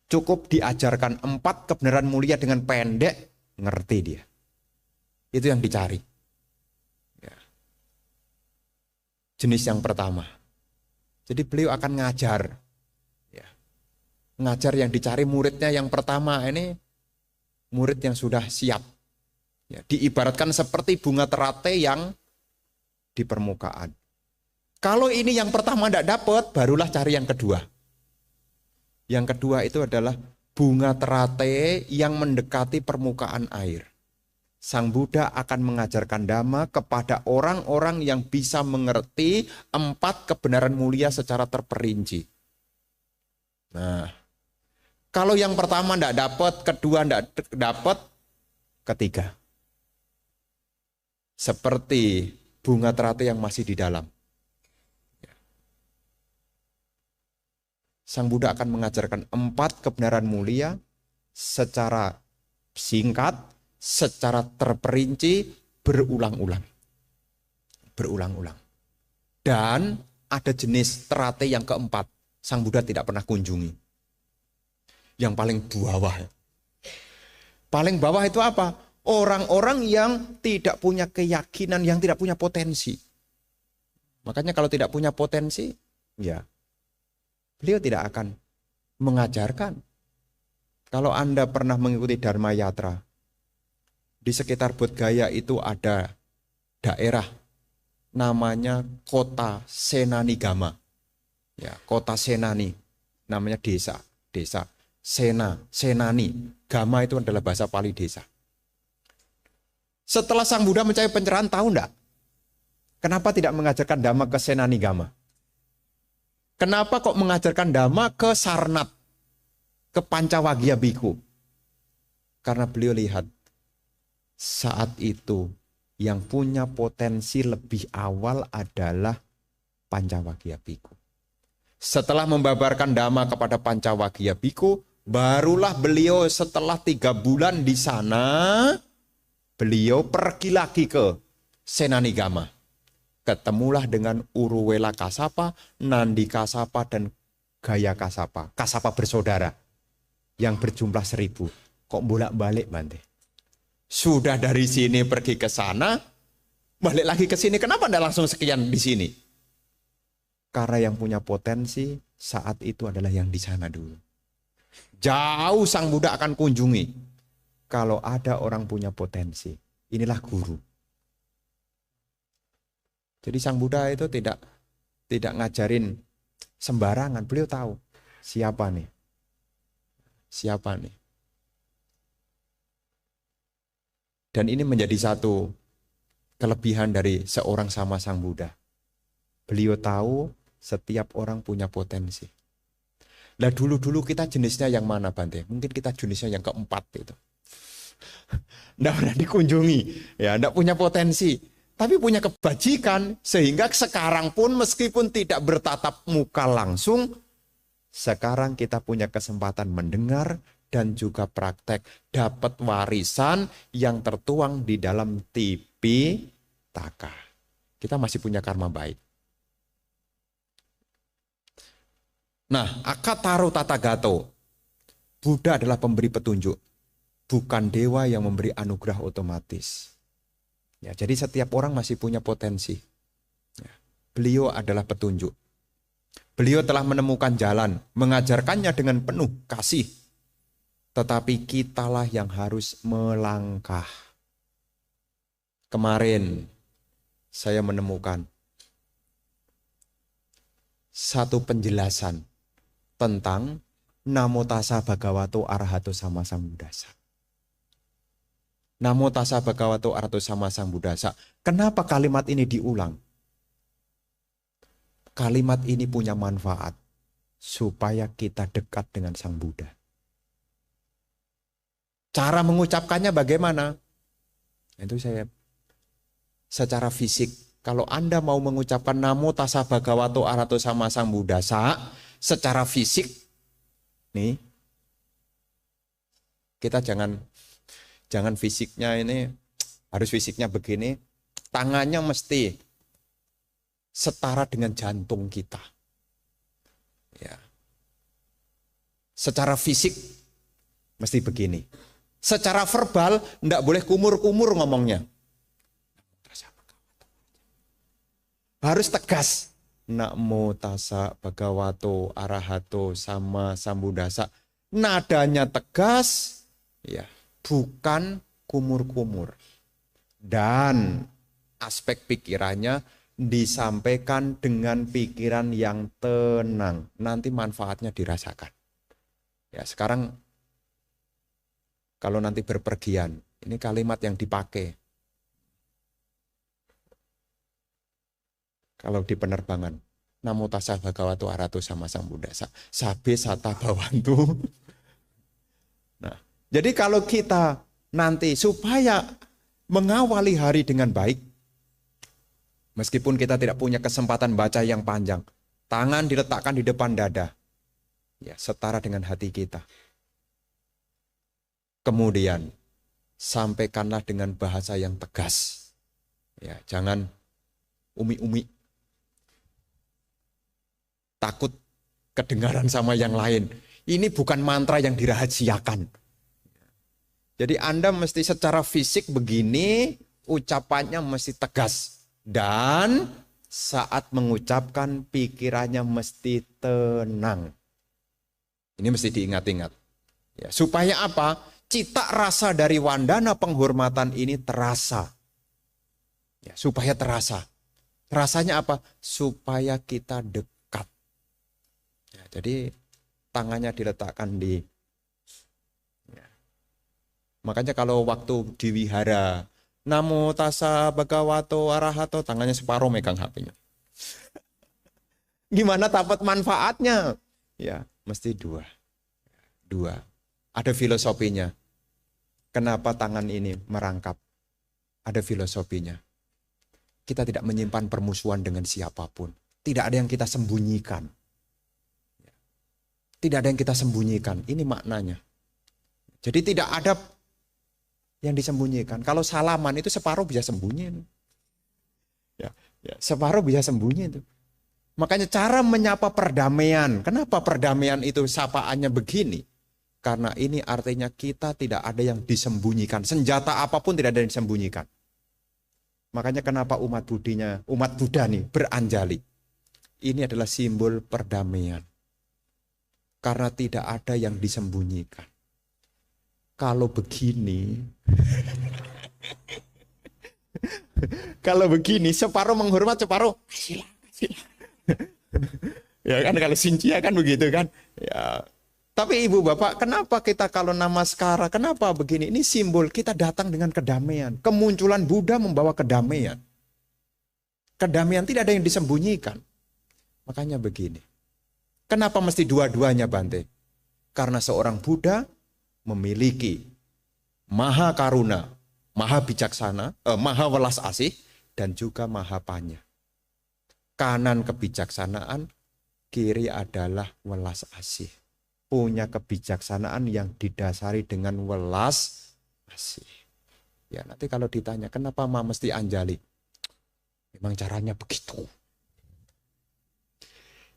Cukup diajarkan 4 kebenaran mulia dengan pendek, ngerti dia. Itu yang dicari. Ya. Jenis yang pertama. Jadi beliau akan ngajar. Ya. Ngajar yang dicari muridnya yang pertama ini, murid yang sudah siap. Ya, diibaratkan seperti bunga teratai yang di permukaan. Kalau ini yang pertama tidak dapat, barulah cari yang kedua. Yang kedua itu adalah bunga teratai yang mendekati permukaan air. Sang Buddha akan mengajarkan dhamma kepada orang-orang yang bisa mengerti 4 kebenaran mulia secara terperinci. Nah, kalau yang pertama tidak dapat, kedua tidak dapat, ketiga. Seperti bunga teratai yang masih di dalam. Sang Buddha akan mengajarkan 4 kebenaran mulia secara singkat, secara terperinci berulang-ulang. Berulang-ulang. Dan ada jenis teratai yang keempat, Sang Buddha tidak pernah kunjungi. Yang paling bawah. Paling bawah itu apa? Orang-orang yang tidak punya keyakinan, yang tidak punya potensi. Makanya kalau tidak punya potensi, ya beliau tidak akan mengajarkan. Kalau Anda pernah mengikuti Dharma Yatra, di sekitar Bodh Gaya itu ada daerah namanya Kota Senanigama. Ya, Kota Senani, namanya desa. Senani. Gama itu adalah bahasa Pali desa. Setelah Sang Buddha mencari pencerahan, tahu enggak? Kenapa tidak mengajarkan Dhamma ke Senanigama? Kenapa kok mengajarkan Dhamma ke Sarnat, ke Pancawagya Bhikkhu? Karena beliau lihat saat itu yang punya potensi lebih awal adalah Pancawagya Bhikkhu. Setelah membabarkan Dhamma kepada Pancawagya Bhikkhu, barulah beliau setelah 3 bulan di sana, beliau pergi lagi ke Senanigama. Ketemulah dengan Uruwela Kasapa, Nandi Kasapa, dan Gaya Kasapa. Kasapa bersaudara yang berjumlah 1000. Kok bolak-balik, Bante? Sudah dari sini pergi ke sana, balik lagi ke sini. Kenapa tidak langsung sekian di sini? Karena yang punya potensi saat itu adalah yang di sana dulu. Jauh Sang Buddha akan kunjungi. Kalau ada orang punya potensi, inilah guru. Jadi Sang Buddha itu tidak ngajarin sembarangan. Beliau tahu siapa nih. Dan ini menjadi satu kelebihan dari seorang sama Sang Buddha. Beliau tahu setiap orang punya potensi. Lah dulu kita jenisnya yang mana, Bante? Mungkin kita jenisnya yang keempat itu. Nggak pernah dikunjungi, ya, nggak punya potensi. Tapi punya kebajikan, sehingga sekarang pun meskipun tidak bertatap muka langsung, sekarang kita punya kesempatan mendengar dan juga praktek, dapat warisan yang tertuang di dalam Tipitaka. Kita masih punya karma baik. Nah, Akataro Tathagato, Buddha adalah pemberi petunjuk, bukan dewa yang memberi anugerah otomatis. Ya, jadi setiap orang masih punya potensi. Ya, beliau adalah petunjuk. Beliau telah menemukan jalan, mengajarkannya dengan penuh kasih. Tetapi kitalah yang harus melangkah. Kemarin saya menemukan satu penjelasan tentang Namo Tassa Bhagavato Arahato Sama Sambuddhassa. Namo Tassa Bhagavato Arahato Sama Sambuddhassa. Kenapa kalimat ini diulang? Kalimat ini punya manfaat supaya kita dekat dengan Sang Buddha. Cara mengucapkannya bagaimana? Itu saya secara fisik. Kalau Anda mau mengucapkan Namo Tassa Bhagavato Arahato Sama Sambuddhassa secara fisik, nih, kita jangan fisiknya ini, harus fisiknya begini, tangannya mesti setara dengan jantung kita. Ya. Secara fisik mesti begini. Secara verbal enggak boleh kumur-kumur ngomongnya. Harus tegas. Namo Tassa Bhagavato Arahato Sama Sambuddhassa. Nadanya tegas, ya, bukan kumur-kumur. Dan aspek pikirannya disampaikan dengan pikiran yang tenang. Nanti manfaatnya dirasakan. Ya, sekarang kalau nanti berpergian, ini kalimat yang dipakai. Kalau di penerbangan, Namo Tassa Bhagavato Arahato Sama Sambuddhassa, Sabe Sata Bhavantu. Nah, jadi kalau kita nanti supaya mengawali hari dengan baik, meskipun kita tidak punya kesempatan baca yang panjang, tangan diletakkan di depan dada, ya, setara dengan hati kita. Kemudian sampaikanlah dengan bahasa yang tegas. Ya, jangan umi-umi. Takut kedengaran sama yang lain. Ini bukan mantra yang dirahasiakan. Jadi Anda mesti secara fisik begini, ucapannya mesti tegas. Dan saat mengucapkan pikirannya mesti tenang. Ini mesti diingat-ingat. Ya, supaya apa? Cita rasa dari wandana penghormatan ini terasa. Ya, supaya terasa. Rasanya apa? Supaya kita dekat. Ya, jadi tangannya diletakkan di. Ya. Makanya kalau waktu di wihara, Namo tassa bhagavato arahato, tangannya separuh megang HP-nya. Gimana dapat manfaatnya? Ya, mesti dua. Dua. Ada filosofinya. Kenapa tangan ini merangkap? Ada filosofinya. Kita tidak menyimpan permusuhan dengan siapapun. Tidak ada yang kita sembunyikan. Tidak ada yang kita sembunyikan. Ini maknanya. Jadi tidak ada yang disembunyikan. Kalau salaman itu separuh bisa sembunyi. Ya, separuh bisa sembunyi itu. Makanya cara menyapa perdamaian. Kenapa perdamaian itu sapaannya begini? Karena ini artinya kita tidak ada yang disembunyikan. Senjata apapun tidak ada yang disembunyikan. Makanya kenapa umat Buddha nih beranjali. Ini adalah simbol perdamaian. Karena tidak ada yang disembunyikan. Kalau begini, separuh menghormat, separuh silakan. Ya kan kalau Sincia kan begitu kan. Ya. Tapi ibu bapak, kenapa kita kalau namaskara, kenapa begini? Ini simbol kita datang dengan kedamaian. Kemunculan Buddha membawa kedamaian. Kedamaian tidak ada yang disembunyikan. Makanya begini. Kenapa mesti dua-duanya Bante? Karena seorang Buddha memiliki maha karuna, maha bijaksana, maha welas asih, dan juga maha panya. Kanan kebijaksanaan, kiri adalah welas asih. Punya kebijaksanaan yang didasari dengan welas asih. Ya nanti kalau ditanya, kenapa mesti anjali? Memang caranya begitu.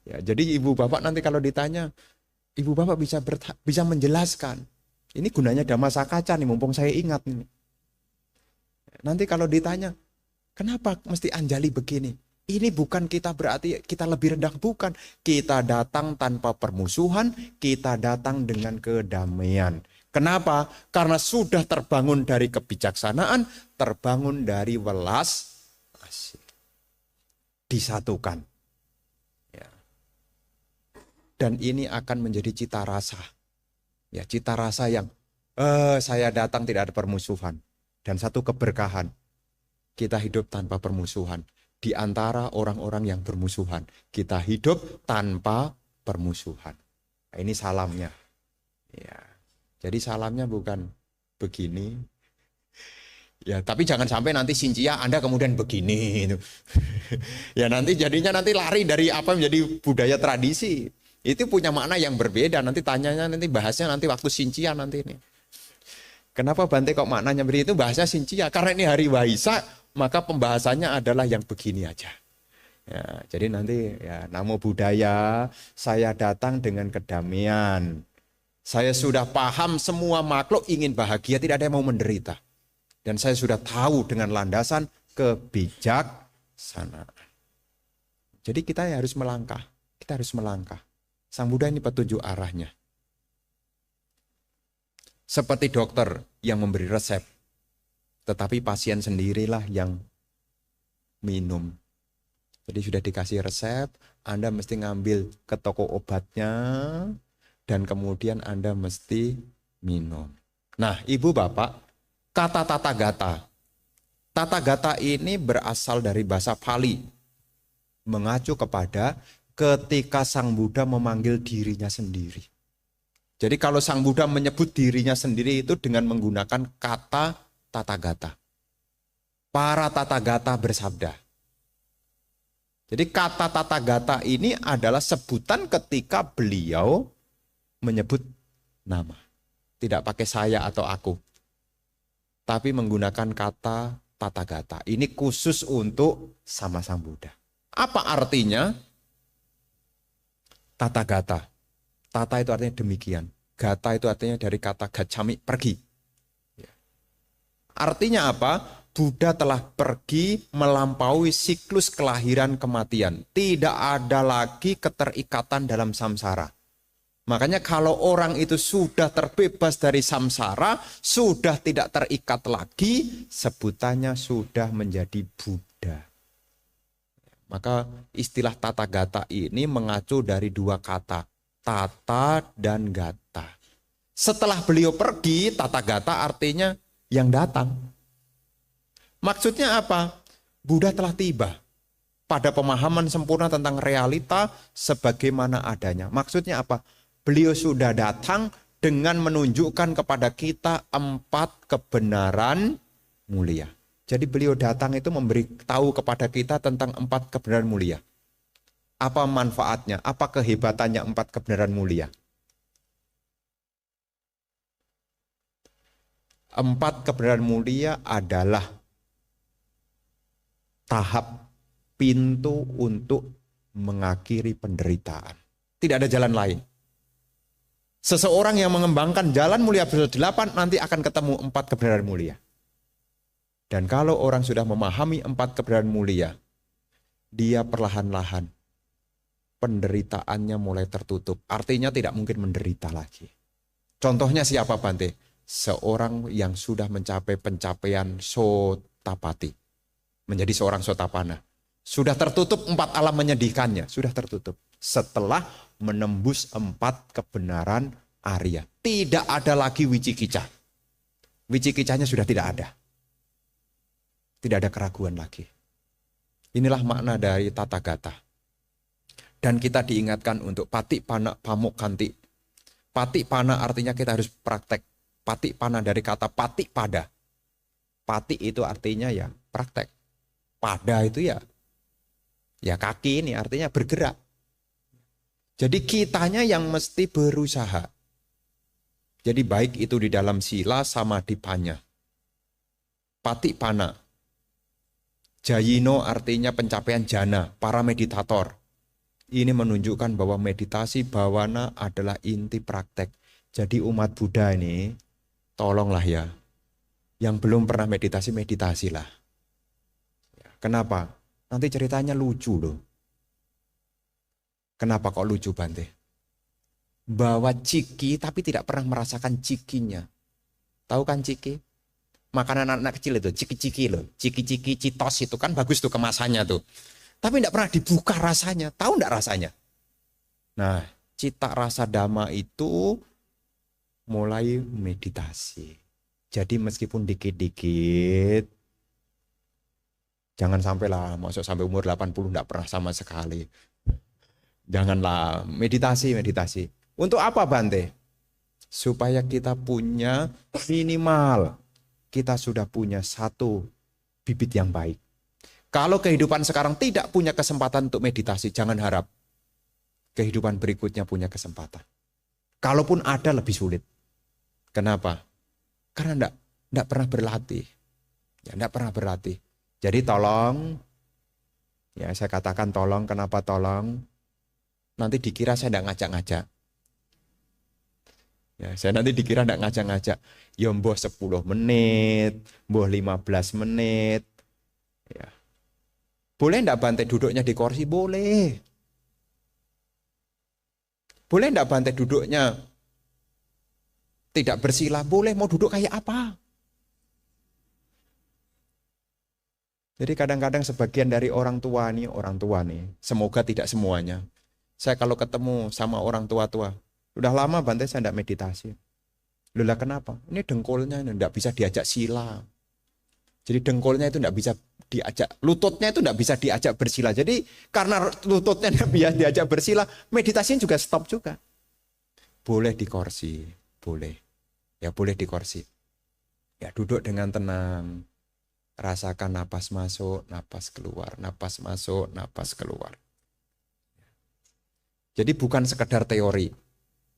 Ya jadi ibu bapak nanti kalau ditanya, ibu bapak bisa menjelaskan. Ini gunanya Dhammasakaca nih, mumpung saya ingat nih. Nanti kalau ditanya, kenapa mesti anjali begini? Ini bukan kita berarti kita lebih rendah, bukan. Kita datang tanpa permusuhan, kita datang dengan kedamaian. Kenapa? Karena sudah terbangun dari kebijaksanaan, terbangun dari welas asih. Disatukan. Ya. Dan ini akan menjadi cita rasa. Ya, cita rasa yang saya datang tidak ada permusuhan. Dan satu keberkahan. Kita hidup tanpa permusuhan. Di antara orang-orang yang bermusuhan. Kita hidup tanpa permusuhan. Nah, ini salamnya. Ya. Jadi salamnya bukan begini. Ya, tapi jangan sampai nanti Sincia Anda kemudian begini. Ya nanti jadinya nanti lari dari apa menjadi budaya tradisi. Itu punya makna yang berbeda. Nanti tanyanya, nanti bahasnya nanti waktu Sincia nanti ini. Kenapa Bante kok maknanya begitu? Bahasa Sincia. Karena ini hari Waisak, maka pembahasannya adalah yang begini aja. Ya, jadi nanti ya namo buddhaya, saya datang dengan kedamaian. Saya sudah paham semua makhluk ingin bahagia, tidak ada yang mau menderita. Dan saya sudah tahu dengan landasan kebijaksanaan. Jadi kita harus melangkah. Kita harus melangkah. Sang Buddha ini petunjuk arahnya. Seperti dokter yang memberi resep, tetapi pasien sendirilah yang minum. Jadi sudah dikasih resep, Anda mesti ngambil ke toko obatnya, dan kemudian Anda mesti minum. Nah, ibu bapak, kata tata gata. Tata gata ini berasal dari bahasa Pali, mengacu kepada ketika Sang Buddha memanggil dirinya sendiri. Jadi kalau Sang Buddha menyebut dirinya sendiri itu dengan menggunakan kata tata gata. Para tata gata bersabda. Jadi kata tata gata ini adalah sebutan ketika beliau menyebut nama. Tidak pakai saya atau aku. tapi menggunakan kata Tathagata. Ini khusus untuk sama Sang Buddha. Apa artinya? Tathagata. Tata itu artinya demikian. Gata itu artinya dari kata gacami, pergi. Artinya apa? Buddha telah pergi melampaui siklus kelahiran kematian. Tidak ada lagi keterikatan dalam samsara. Makanya kalau orang itu sudah terbebas dari samsara, sudah tidak terikat lagi, sebutannya sudah menjadi Buddha. Maka istilah Tathagata ini mengacu dari dua kata, tata dan gata. Setelah beliau pergi, Tathagata artinya yang datang. Maksudnya apa? Buddha telah tiba pada pemahaman sempurna tentang realita sebagaimana adanya. Maksudnya apa? Beliau sudah datang dengan menunjukkan kepada kita 4 kebenaran mulia. Jadi beliau datang itu memberi tahu kepada kita tentang 4 kebenaran mulia. Apa manfaatnya? Apa kehebatannya 4 kebenaran mulia? 4 kebenaran mulia adalah tahap pintu untuk mengakhiri penderitaan. Tidak ada jalan lain. Seseorang yang mengembangkan jalan mulia episode 8 nanti akan ketemu 4 kebenaran mulia. Dan kalau orang sudah memahami 4 kebenaran mulia, dia perlahan-lahan penderitaannya mulai tertutup. Artinya tidak mungkin menderita lagi. Contohnya siapa, Bante? Seorang yang sudah mencapai pencapaian Sotapati. Menjadi seorang Sotapana. Sudah tertutup 4 alam menyedihkannya. Sudah tertutup. Setelah menembus 4 kebenaran Arya. Tidak ada lagi wicikicah. Wicikicahnya sudah tidak ada. Tidak ada keraguan lagi. Inilah makna dari Tathagata. Dan kita diingatkan untuk Patipana Pamukkanti. Patipana artinya kita harus praktek. Patipana dari kata pati pada. Pati itu artinya ya praktek. Pada itu ya kaki ini artinya bergerak. Jadi kitanya yang mesti berusaha. Jadi baik itu di dalam sila sama di panya. Patipana. Jayino artinya pencapaian jana, para meditator. Ini menunjukkan bahwa meditasi bawana adalah inti praktek. Jadi umat Buddha ini, tolonglah ya. Yang belum pernah meditasi, meditasilah. Kenapa? Nanti ceritanya lucu loh. Kenapa kok lucu, Bante? Bawa ciki tapi tidak pernah merasakan cikinya. Tahu kan ciki? Makanan anak kecil itu, ciki-ciki loh. Ciki-ciki, citos itu kan bagus tuh kemasannya tuh. Tapi tidak pernah dibuka rasanya. Tahu enggak rasanya? Nah, cita rasa dhamma itu mulai meditasi. Jadi meskipun dikit-dikit, jangan sampailah, masuk sampai umur 80 enggak pernah sama sekali. Janganlah, meditasi. Untuk apa, Bante? Supaya kita punya minimal, kita sudah punya 1 bibit yang baik. Kalau kehidupan sekarang tidak punya kesempatan untuk meditasi, jangan harap kehidupan berikutnya punya kesempatan. Kalaupun ada lebih sulit. Kenapa? Karena enggak pernah berlatih. Ya, enggak pernah berlatih. Jadi tolong, ya saya katakan tolong, kenapa tolong? Nanti dikira saya enggak ngajak-ngajak. Ya, saya nanti dikira enggak ngajak-ngajak. Ya mboh 10 menit, mboh 15 menit. Ya. Boleh enggak Bante duduknya di kursi? Boleh. Boleh enggak Bante duduknya tidak bersila? Boleh. Mau duduk kayak apa? Jadi kadang-kadang sebagian dari orang tua nih, semoga tidak semuanya. Saya kalau ketemu sama orang tua-tua, udah lama Bante saya enggak meditasi. Loh kenapa? Ini dengkulnya enggak bisa diajak sila. Jadi dengkulnya itu enggak bisa diajak, lututnya itu enggak bisa diajak bersila. Jadi karena lututnya enggak bisa diajak bersila, meditasinya juga stop juga. Boleh di kursi, boleh. Ya boleh di kursi. Ya duduk dengan tenang. Rasakan napas masuk, napas keluar, napas masuk, napas keluar. Jadi bukan sekedar teori.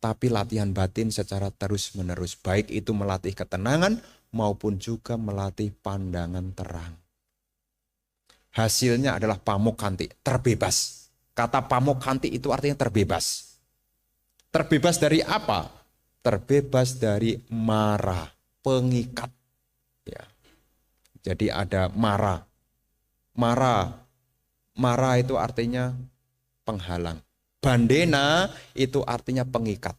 tapi latihan batin secara terus-menerus. Baik itu melatih ketenangan maupun juga melatih pandangan terang. Hasilnya adalah pamukkanti, terbebas. Kata pamukkanti itu artinya terbebas. Terbebas dari apa? Terbebas dari mara, pengikat. Ya. Jadi ada mara. Mara itu artinya penghalang. Bandena itu artinya pengikat.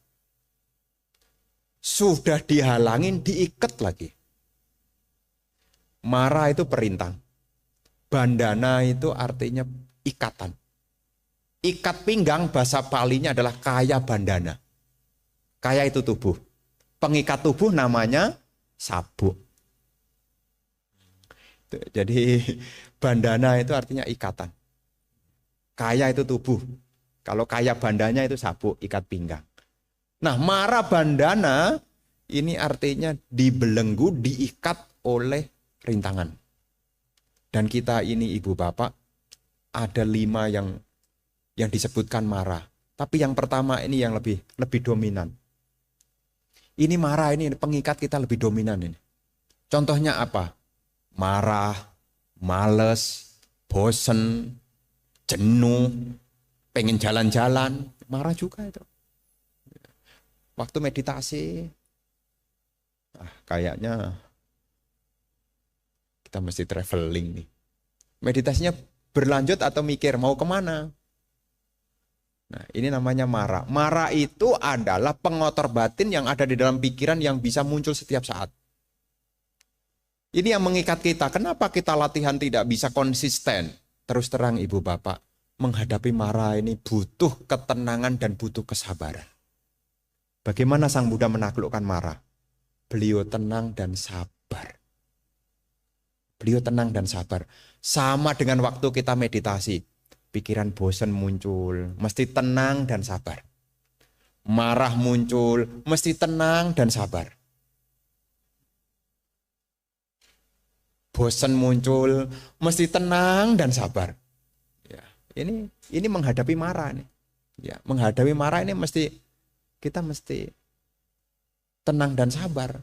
Sudah dihalangin, diikat lagi. Mara itu perintah. Bandana itu artinya ikatan. Ikat pinggang bahasa Palinya adalah kaya bandana. Kaya itu tubuh. Pengikat tubuh namanya sabuk. Jadi bandana itu artinya ikatan. Kaya itu tubuh. Kalau kaya bandanya itu sabuk, ikat pinggang. Nah, mara bandana ini artinya dibelenggu, diikat oleh rintangan. Dan kita ini ibu bapak, ada 5 yang disebutkan mara. Tapi yang pertama ini yang lebih dominan. Ini mara, ini pengikat kita lebih dominan ini. Contohnya apa? Marah, males, bosen, jenuh, pengen jalan-jalan, marah juga itu. Waktu meditasi, kayaknya kita mesti traveling nih. Meditasinya berlanjut atau mikir mau kemana? Nah, ini namanya mara. Mara itu adalah pengotor batin yang ada di dalam pikiran yang bisa muncul setiap saat. Ini yang mengikat kita. Kenapa kita latihan tidak bisa konsisten? Terus terang ibu bapak, menghadapi mara ini butuh ketenangan dan butuh kesabaran. Bagaimana Sang Buddha menaklukkan mara? Beliau tenang dan sabar. Beliau tenang dan sabar. Sama dengan waktu kita meditasi. Pikiran bosan muncul, mesti tenang dan sabar. Marah muncul, mesti tenang dan sabar. Bosan muncul, mesti tenang dan sabar. Ya, ini menghadapi marah nih. Ya, menghadapi marah ini kita mesti tenang dan sabar.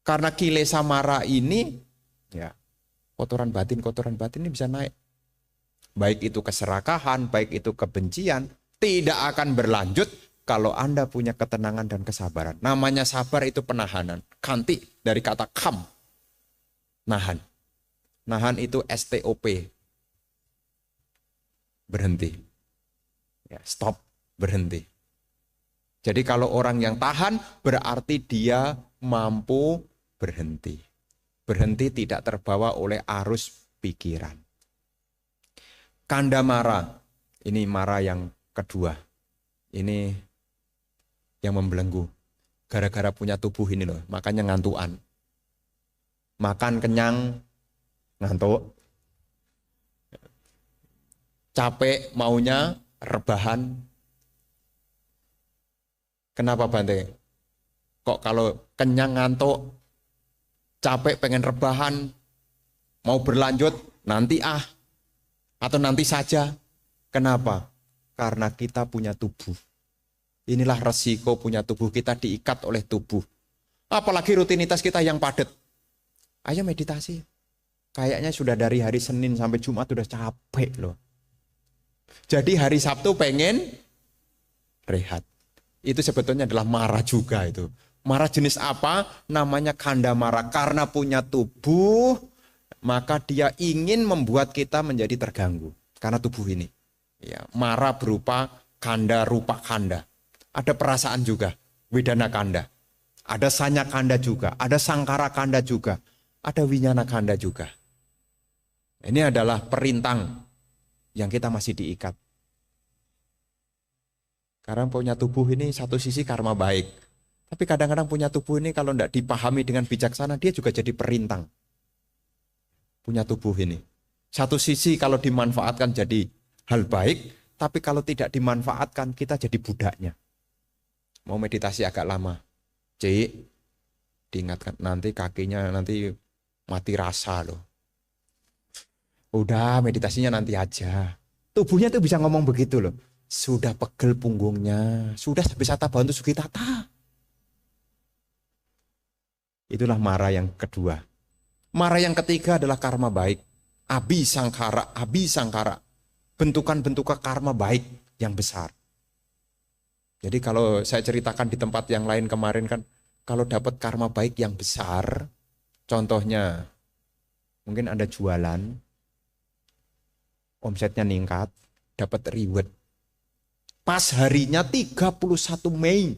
Karena kilesa marah ini, ya, kotoran batin ini bisa naik. Baik itu keserakahan, baik itu kebencian, tidak akan berlanjut kalau Anda punya ketenangan dan kesabaran. Namanya sabar itu penahanan. Kanti dari kata kam. Nahan. Nahan itu STOP. Berhenti. Ya, stop, berhenti. Jadi kalau orang yang tahan berarti dia mampu berhenti. Berhenti tidak terbawa oleh arus pikiran. Kanda mara. Ini mara yang kedua. Ini yang membelenggu. Gara-gara punya tubuh ini loh, makanya ngantuan. Makan kenyang, ngantuk. Capek, maunya rebahan. Kenapa Bante? Kok kalau kenyang ngantuk, capek pengen rebahan, mau berlanjut, nanti atau nanti saja. Kenapa? Karena kita punya tubuh. Inilah resiko punya tubuh, kita diikat oleh tubuh. Apalagi rutinitas kita yang padat. Ayo meditasi. Kayaknya sudah dari hari Senin sampai Jumat sudah capek loh. Jadi hari Sabtu pengen rehat. Itu sebetulnya adalah marah juga itu. Marah jenis apa? Namanya kanda marah. Karena punya tubuh, maka dia ingin membuat kita menjadi terganggu. Karena tubuh ini. Ya, marah berupa kanda, rupa kanda. Ada perasaan juga, wedana kanda. Ada sanya kanda juga, ada sangkara kanda juga. Ada winyana kanda juga. Ini adalah perintang yang kita masih diikat. Karena punya tubuh ini satu sisi karma baik. Tapi kadang-kadang punya tubuh ini kalau tidak dipahami dengan bijaksana, dia juga jadi perintang. Punya tubuh ini. Satu sisi kalau dimanfaatkan jadi hal baik, tapi kalau tidak dimanfaatkan kita jadi budaknya. Mau meditasi agak lama. Cik, diingatkan nanti kakinya nanti mati rasa loh. Udah meditasinya nanti aja. Tubuhnya tuh bisa ngomong begitu loh. sudah pegel punggungnya, sudah bisa bantu Sugitata. Itulah mara yang kedua. Mara yang ketiga adalah karma baik. Abi sangkara. Bentukan-bentukan karma baik yang besar. Jadi kalau saya ceritakan di tempat yang lain kemarin kan, kalau dapat karma baik yang besar, contohnya mungkin Anda jualan, omsetnya meningkat, dapat reward. Pas harinya 31 Mei,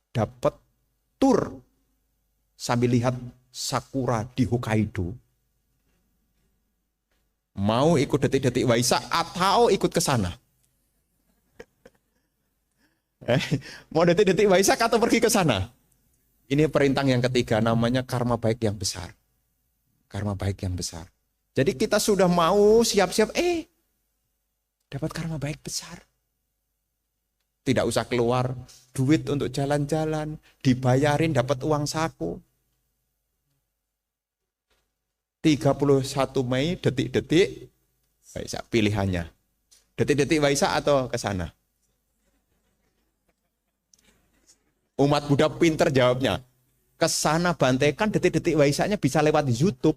dapat tur sambil lihat sakura di Hokkaido. Mau ikut detik-detik Waisak atau ikut ke sana? Mau detik-detik Waisak atau pergi ke sana? Ini perintah yang ketiga, namanya karma baik yang besar. Karma baik yang besar. Jadi kita sudah mau siap-siap, dapat karma baik besar. Tidak usah keluar duit untuk jalan-jalan, dibayarin dapat uang saku. 31 Mei, detik-detik Waisak pilihannya. Detik-detik Waisak atau ke sana? Umat Buddha pinter jawabnya. Ke sana bantekan, detik-detik Waisaknya bisa lewat di YouTube.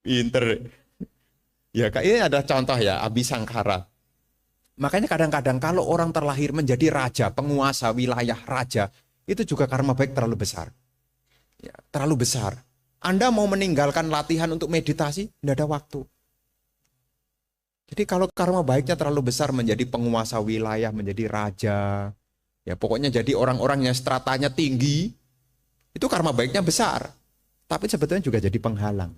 Pinter. Ya, ini ada contoh ya, Abhisangkara. Makanya kadang-kadang kalau orang terlahir menjadi raja, penguasa wilayah raja, itu juga karma baik terlalu besar. Ya, terlalu besar. Anda mau meninggalkan latihan untuk meditasi, tidak ada waktu. Jadi kalau karma baiknya terlalu besar menjadi penguasa wilayah, menjadi raja, ya pokoknya jadi orang-orang yang stratanya tinggi, itu karma baiknya besar. Tapi sebetulnya juga jadi penghalang.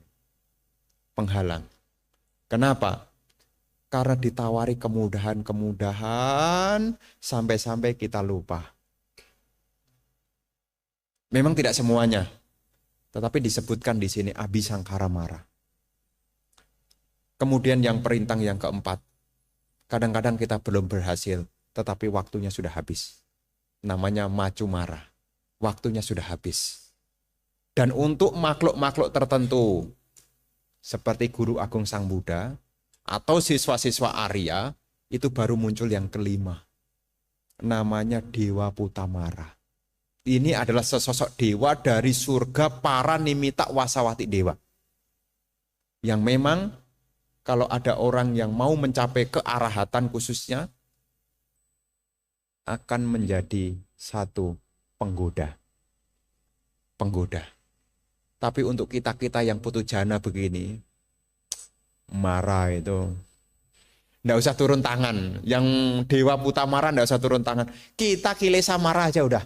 Penghalang. Kenapa? Karena ditawari kemudahan-kemudahan sampai-sampai kita lupa. Memang tidak semuanya, tetapi disebutkan di sini Abhisangkara mara. Kemudian yang perintah yang keempat, kadang-kadang kita belum berhasil, tetapi waktunya sudah habis. Namanya macu mara, waktunya sudah habis. Dan untuk makhluk-makhluk tertentu, seperti Guru Agung Sang Buddha, atau siswa-siswa Arya, itu baru muncul yang kelima. Namanya Dewa Putamara. Ini adalah sesosok dewa dari surga para nimita wasawati dewa. Yang memang kalau ada orang yang mau mencapai kearahatan khususnya, akan menjadi satu penggoda. Penggoda. Tapi untuk kita-kita yang putu jana begini, marah itu. Nggak usah turun tangan. Yang Dewa Putamara nggak usah turun tangan. Kita Kilesa marah aja udah.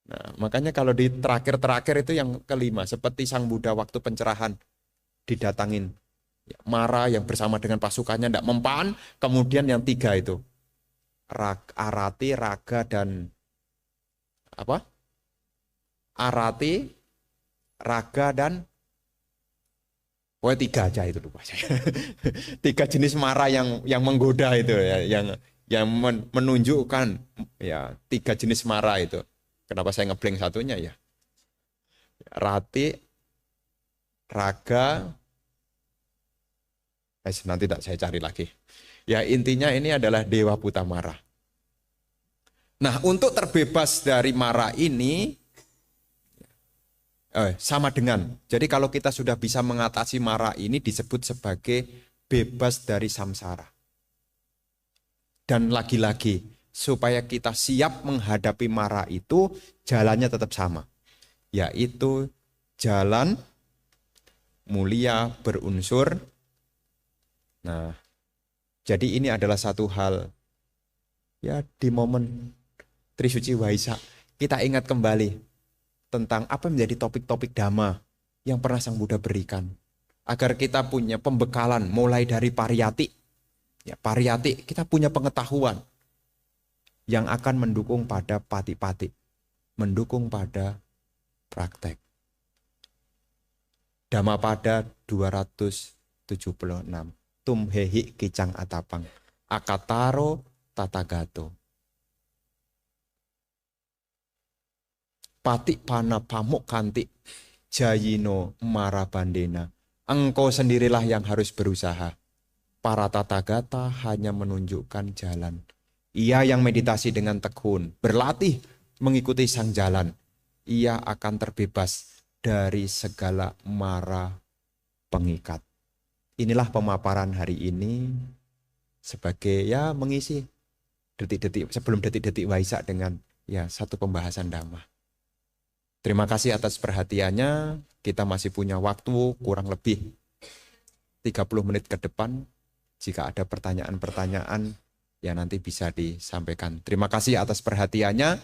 Nah, makanya kalau di terakhir-terakhir itu yang kelima, seperti Sang Buddha waktu pencerahan, didatangin Mara yang bersama dengan pasukannya tidak mempan, kemudian yang tiga itu, Arati, Raga, dan apa? Arati, Raga, dan tiga aja itu lupa saya. Tiga jenis Mara yang menggoda itu ya, yang menunjukkan ya tiga jenis Mara itu. Kenapa saya ngeblank satunya ya? Rati, Raga, nanti tak saya cari lagi. Ya intinya ini adalah Dewa Putamara. Nah untuk terbebas dari Mara ini, sama dengan, jadi kalau kita sudah bisa mengatasi Mara ini disebut sebagai bebas dari samsara. Dan lagi-lagi, supaya kita siap menghadapi Mara itu, jalannya tetap sama. Yaitu jalan mulia berunsur. Nah, jadi ini adalah satu hal. Ya di momen Trisuci Waisak, kita ingat kembali tentang apa menjadi topik-topik Dhamma yang pernah Sang Buddha berikan. Agar kita punya pembekalan mulai dari pariyati. Ya, pariyati, kita punya pengetahuan yang akan mendukung pada pati-pati, mendukung pada praktek. Dhammapada 276. Tumhehi kicang atapang. Akataro tatagato. Pati pana pamuk kanti. Jayino marabandena. Engkau sendirilah yang harus berusaha. Para tathagata hanya menunjukkan jalan. Ia yang meditasi dengan tekun, berlatih mengikuti sang jalan. Ia akan terbebas dari segala mara pengikat. Inilah pemaparan hari ini sebagai ya mengisi detik-detik sebelum detik-detik Waisak dengan ya satu pembahasan Dhamma. Terima kasih atas perhatiannya. Kita masih punya waktu kurang lebih 30 menit ke depan. Jika ada pertanyaan-pertanyaan ya nanti bisa disampaikan. Terima kasih atas perhatiannya.